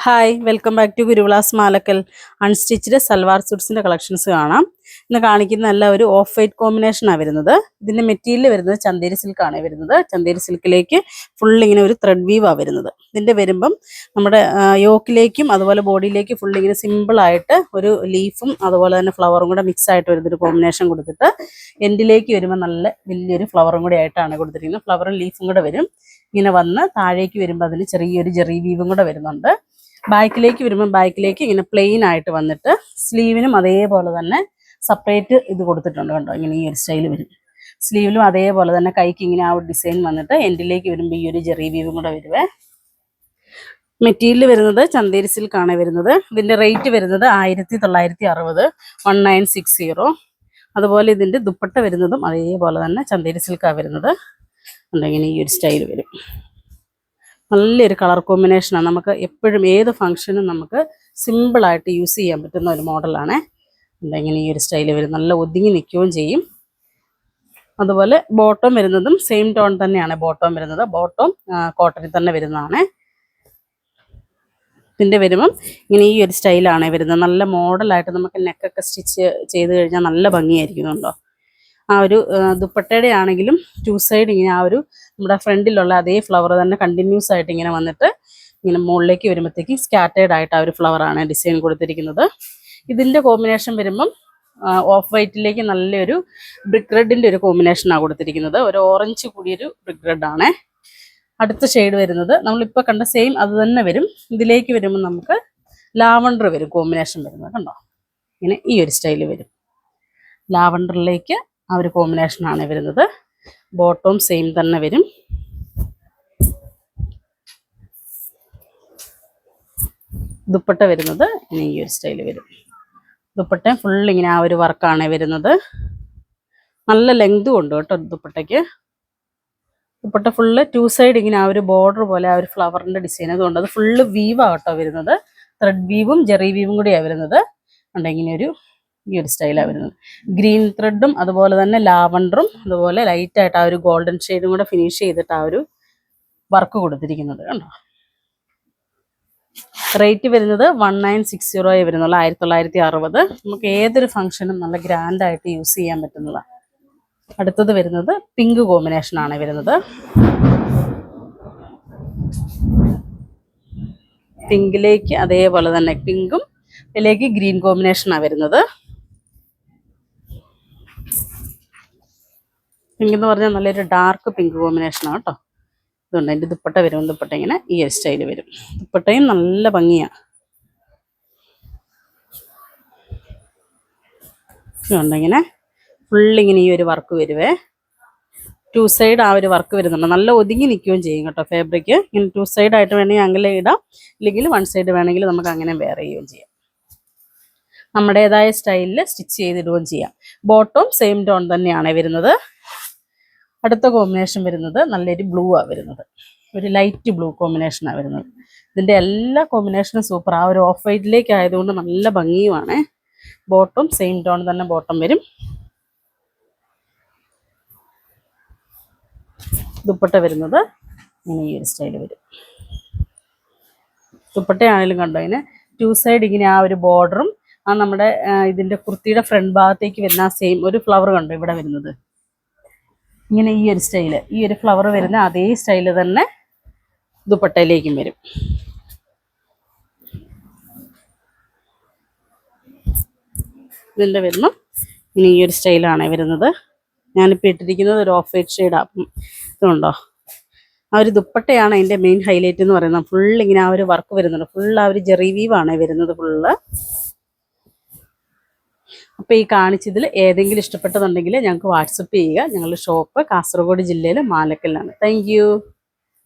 Hi welcome back to Guruvilas Malakkal. Unstitched salwar സ്യൂട്ട്സിൻ്റെ collections കാണാം. ഇന്ന് കാണിക്കുന്ന നല്ല ഒരു ഓഫ് വൈറ്റ് കോമ്പിനേഷനാണ് വരുന്നത്. ഇതിൻ്റെ മെറ്റീരിയൽ വരുന്നത് ചന്തേരി സിൽക്കാണ് വരുന്നത്. ചന്തേരി സിൽക്കിലേക്ക് ഫുൾ ഇങ്ങനെ ഒരു ത്രെഡ് വീവാണ് വരുന്നത്. ഇതിൻ്റെ വരുമ്പം നമ്മുടെ യോക്കിലേക്കും അതുപോലെ ബോഡിയിലേക്ക് ഫുൾ ഇങ്ങനെ സിമ്പിളായിട്ട് ഒരു ലീഫും അതുപോലെ തന്നെ ഫ്ലവറും കൂടെ മിക്സ് ആയിട്ട് വരുന്നൊരു കോമ്പിനേഷൻ കൊടുത്തിട്ട് എൻഡിലേക്ക് വരുമ്പോൾ നല്ല വലിയൊരു ഫ്ലവറും കൂടെ ആയിട്ടാണ് കൊടുത്തിരിക്കുന്നത്. ഫ്ലവറും ലീഫും കൂടെ വരും. ഇങ്ങനെ വന്ന് താഴേക്ക് വരുമ്പോൾ അതിന് ചെറിയൊരു ജെറി വീവും കൂടെ വരുന്നുണ്ട്. ബാക്കിലേക്ക് വരുമ്പോൾ ബാക്കിലേക്ക് ഇങ്ങനെ പ്ലെയിൻ ആയിട്ട് വന്നിട്ട് സ്ലീവിനും അതേപോലെ തന്നെ സെപ്പറേറ്റ് ഇത് കൊടുത്തിട്ടുണ്ട് കണ്ടോ. ഇങ്ങനെ ഈ ഒരു സ്റ്റൈൽ വരും. സ്ലീവിലും അതേപോലെ തന്നെ കൈക്ക് ഇങ്ങനെ ആ ഒരു ഡിസൈൻ വന്നിട്ട് എൻഡിലേക്ക് വരുമ്പോൾ ഈ ഒരു ജെറി വീവും കൂടെ വരുവേ. മെറ്റീരിയൽ വരുന്നത് ചന്തേരി സിൽക്കാണ് വരുന്നത്. ഇതിൻ്റെ റേറ്റ് വരുന്നത് 1960 1960. അതുപോലെ ഇതിൻ്റെ ദുപ്പട്ട വരുന്നതും അതേപോലെ തന്നെ ചന്തേരി സിൽക്കാണ് വരുന്നത്. ഇങ്ങനെ ഈ ഒരു സ്റ്റൈൽ വരും. നല്ലൊരു കളർ കോമ്പിനേഷനാണ്. നമുക്ക് എപ്പോഴും ഏത് ഫംഗ്ഷനും നമുക്ക് സിമ്പിളായിട്ട് യൂസ് ചെയ്യാൻ പറ്റുന്ന ഒരു മോഡലാണ്. ഇങ്ങനെ ഈ ഒരു സ്റ്റൈൽ വരും. നല്ല ഒതുങ്ങി നിൽക്കുകയും ചെയ്യും. അതുപോലെ ബോട്ടം വരുന്നതും സെയിം ടോൺ തന്നെയാണ് ബോട്ടം വരുന്നത്. ബോട്ടം കോട്ടണിൽ തന്നെ വരുന്നതാണ്. ഇതിൻ്റെ വരുമ്പം ഇങ്ങനെ ഈ ഒരു സ്റ്റൈലാണ് വരുന്നത്. നല്ല മോഡലായിട്ട് നമുക്ക് നെക്കൊക്കെ സ്റ്റിച്ച് ചെയ്ത് കഴിഞ്ഞാൽ നല്ല ഭംഗിയായിരിക്കുന്നുണ്ടോ. ആ ഒരു ദുപ്പട്ടയുടെ ആണെങ്കിലും ടു സൈഡ് ഇങ്ങനെ ആ ഒരു നമ്മുടെ ഫ്രണ്ടിലുള്ള അതേ ഫ്ലവർ തന്നെ കണ്ടിന്യൂസ് ആയിട്ട് ഇങ്ങനെ വന്നിട്ട് ഇങ്ങനെ മുകളിലേക്ക് വരുമ്പോഴത്തേക്കും സ്കാറ്റേഡ് ആയിട്ട് ആ ഒരു ഫ്ലവറാണ് ഡിസൈൻ കൊടുത്തിരിക്കുന്നത്. ഇതിൻ്റെ കോമ്പിനേഷൻ വരുമ്പം ഓഫ് വൈറ്റിലേക്ക് നല്ലൊരു ബ്രിക്ക് റെഡിൻ്റെ ഒരു കോമ്പിനേഷനാണ് കൊടുത്തിരിക്കുന്നത്. ഒരു ഓറഞ്ച് കൂടിയൊരു ബ്രിക്ക് റെഡാണ്. അടുത്ത ഷെയ്ഡ് വരുന്നത് നമ്മളിപ്പോൾ കണ്ട സെയിം അത് തന്നെ വരും. ഇതിലേക്ക് വരുമ്പോൾ നമുക്ക് ലാവണ്ടർ വരും കോമ്പിനേഷൻ വരുന്നത് കണ്ടോ. ഇങ്ങനെ ഈ ഒരു സ്റ്റൈൽ വരും. ലാവണ്ടറിലേക്ക് ആ ഒരു കോമ്പിനേഷനാണ് വരുന്നത്. ബോട്ടവും സെയിം തന്നെ വരും. ദുപ്പട്ട വരുന്നത് ഇങ്ങനെ ഈ ഒരു സ്റ്റൈൽ വരും. ദുപ്പട്ട ഫുൾ ഇങ്ങനെ ആ ഒരു വർക്കാണ് വരുന്നത്. നല്ല ലെങ്തും ഉണ്ട് കേട്ടോ ദുപ്പട്ടയ്ക്ക്. ദുപ്പട്ട ഫുള്ള് ടു സൈഡ് ഇങ്ങനെ ആ ഒരു ബോർഡർ പോലെ ആ ഒരു ഫ്ലവറിൻ്റെ ഡിസൈൻ അതുകൊണ്ട് അത് ഫുള്ള് വീവാണ് കേട്ടോ വരുന്നത്. ത്രെഡ് വീവും ജെറി വീവും കൂടിയാണ് വരുന്നത്. ഇങ്ങനെ ഈ ഒരു സ്റ്റൈലാണ് വരുന്നത്. ഗ്രീൻ ത്രെഡും അതുപോലെ തന്നെ ലാവണ്ടറും അതുപോലെ ലൈറ്റായിട്ട് ആ ഒരു ഗോൾഡൻ ഷെയ്ഡും കൂടെ ഫിനിഷ് ചെയ്തിട്ട് ആ ഒരു വർക്ക് കൊടുത്തിരിക്കുന്നത് കണ്ടോ. റേറ്റ് വരുന്നത് 1960 വരുന്നുള്ളൂ. 1960. നമുക്ക് ഏതൊരു ഫംഗ്ഷനും നല്ല ഗ്രാൻഡായിട്ട് യൂസ് ചെയ്യാൻ പറ്റുന്നതാണ്. അടുത്തത് വരുന്നത് പിങ്ക് കോമ്പിനേഷനാണ് വരുന്നത്. പിങ്കിലേക്ക് അതേപോലെ തന്നെ പിങ്കും ഇതിലേക്ക് ഗ്രീൻ കോമ്പിനേഷനാണ് വരുന്നത്. പിങ്ക് എന്ന് പറഞ്ഞാൽ നല്ലൊരു ഡാർക്ക് പിങ്ക് കോമ്പിനേഷനാണ് കേട്ടോ. ഇതുകൊണ്ട് അതിൻ്റെ ദുപ്പട്ട വരും. ദുപ്പട്ട ഇങ്ങനെ ഈ ഒരു സ്റ്റൈൽ വരും. ദുപ്പട്ടയും നല്ല ഭംഗിയാണ്. ഇതുകൊണ്ടിങ്ങനെ ഫുള്ളിങ്ങനെ ഈ ഒരു വർക്ക് വരുവേ. ടു സൈഡ് ആ ഒരു വർക്ക് വരുന്നുണ്ട്. നല്ല ഒതുങ്ങി നിൽക്കുകയും ചെയ്യും കേട്ടോ ഫാബ്രിക്. ഇങ്ങനെ ടു സൈഡ് ആയിട്ട് വേണമെങ്കിൽ അങ്ങനെ ഇടാം, ഇല്ലെങ്കിൽ വൺ സൈഡ് വേണമെങ്കിൽ നമുക്ക് അങ്ങനെ വെയർ ചെയ്യുകയും ചെയ്യാം. നമ്മുടേതായ സ്റ്റൈലിൽ സ്റ്റിച്ച് ചെയ്തിടുകയും ചെയ്യാം. ബോട്ടം സെയിം ടോൺ തന്നെയാണ് വരുന്നത്. അടുത്ത കോമ്പിനേഷൻ വരുന്നത് നല്ലൊരു ബ്ലൂ ആണ് വരുന്നത്. ഒരു ലൈറ്റ് ബ്ലൂ കോമ്പിനേഷനാണ് വരുന്നത്. ഇതിൻ്റെ എല്ലാ കോമ്പിനേഷനും സൂപ്പർ. ആ ഒരു ഓഫ് വൈറ്റിലേക്ക് ആയതുകൊണ്ട് നല്ല ഭംഗിയുമാണ്. ബോട്ടം സെയിം ടോൺ തന്നെ ബോട്ടം വരും. ദുപ്പട്ട വരുന്നത് ഇങ്ങനെ ഈ ഒരു സ്റ്റൈൽ വരും. ദുപ്പട്ടയാണെങ്കിലും കണ്ടോ ഇങ്ങനെ ടു സൈഡ് ഇങ്ങനെ ആ ഒരു ബോർഡറും ആ നമ്മുടെ ഇതിൻ്റെ കുർത്തിയുടെ ഫ്രണ്ട് ഭാഗത്തേക്ക് വരുന്ന ആ സെയിം ഒരു ഫ്ലവർ കണ്ടോ ഇവിടെ വരുന്നത്. ഇങ്ങനെ ഈ ഒരു സ്റ്റൈല് ഈ ഒരു ഫ്ലവർ വരുന്ന അതേ സ്റ്റൈല് തന്നെ ദുപ്പട്ടയിലേക്കും വരും. ഇതിൻ്റെ വരുമ്പോൾ ഇനി ഈ ഒരു സ്റ്റൈലാണ് വരുന്നത്. ഞാനിപ്പോൾ ഇട്ടിരിക്കുന്നത് ഒരു ഓഫ് വൈറ്റ് ഷെയ്ഡാണ്. ഇതുണ്ടോ ആ ഒരു ദുപ്പട്ടയാണ് അതിൻ്റെ മെയിൻ ഹൈലൈറ്റ് എന്ന് പറയുന്നത്. ഫുൾ ഇങ്ങനെ ആ ഒരു വർക്ക് വരുന്നുണ്ട്. ഫുൾ ആ ഒരു ജെറി വീവാണ് വരുന്നത് ഫുള്ള്. അപ്പോൾ ഈ കാണിച്ചതിൽ ഏതെങ്കിലും ഇഷ്ടപ്പെട്ടതുണ്ടെങ്കിൽ ഞങ്ങൾക്ക് വാട്സപ്പ് ചെയ്യുക. ഞങ്ങളുടെ ഷോപ്പ് കാസർഗോഡ് ജില്ലയിലെ മാലക്കലിലാണ്. Thank you.